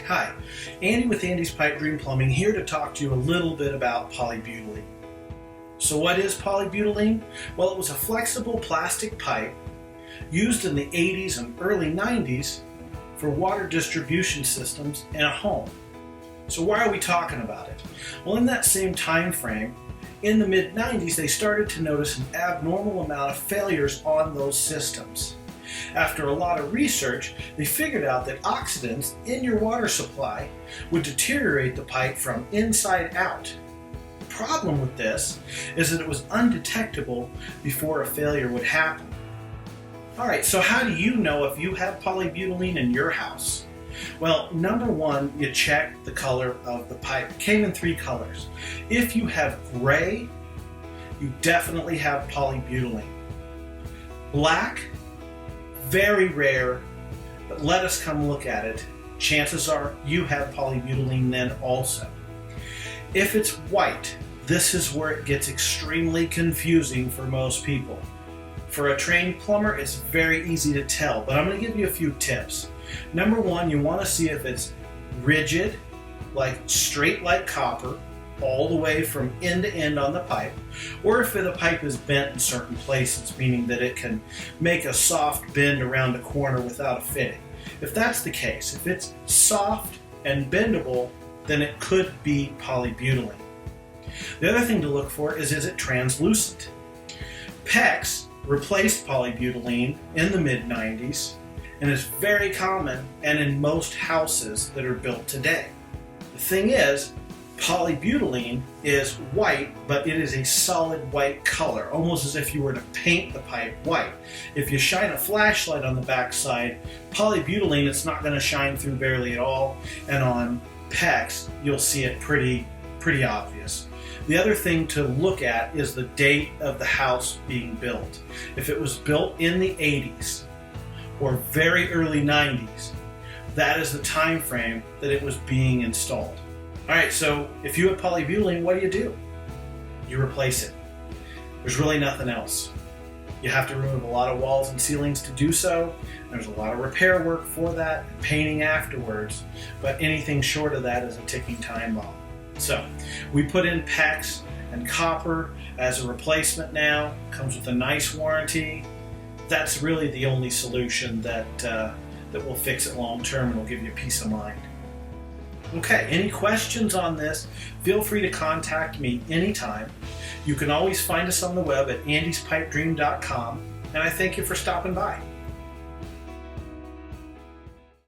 Hi, Andy with Andy's Pipe Dream Plumbing here to talk to you a little bit about polybutylene. So what is polybutylene? Well, it was a flexible plastic pipe used in the 80s and early 90s for water distribution systems in a home. So why are we talking about it? Well, in that same time frame, in the mid-90s, they started to notice an abnormal amount of failures on those systems. After a lot of research, they figured out that oxidants in your water supply would deteriorate the pipe from inside out. The problem with this is that it was undetectable before a failure would happen. Alright, so how do you know if you have polybutylene in your house? Well, number one, you check the color of the pipe. It came in 3 colors. If you have gray, you definitely have polybutylene. Black, very rare, but let us come look at it. Chances are you have polybutylene then also. If it's white, this is where it gets extremely confusing for most people. For a trained plumber, it's very easy to tell, but I'm going to give you a few tips. Number one, you want to see if it's rigid, like straight like copper, all the way from end to end on the pipe, or if the pipe is bent in certain places, meaning that it can make a soft bend around a corner without a fitting. If that's the case, if it's soft and bendable, then it could be polybutylene. The other thing to look for is it translucent? PEX replaced polybutylene in the mid-90s and is very common and in most houses that are built today. The thing is, polybutylene is white, but it is a solid white color, almost as if you were to paint the pipe white. If you shine a flashlight on the backside, polybutylene, it's not going to shine through barely at all, and on PEX, you'll see it pretty obvious. The other thing to look at is the date of the house being built. If it was built in the 80s or very early 90s, that is the time frame that it was being installed. Alright, so if you have polybutylene, what do? You replace it. There's really nothing else. You have to remove a lot of walls and ceilings to do so. There's a lot of repair work for that, and painting afterwards, but anything short of that is a ticking time bomb. So, we put in PEX and copper as a replacement now. Comes with a nice warranty. That's really the only solution that will fix it long term and will give you peace of mind. Okay, any questions on this, feel free to contact me anytime. You can always find us on the web at andyspipedream.com, and I thank you for stopping by.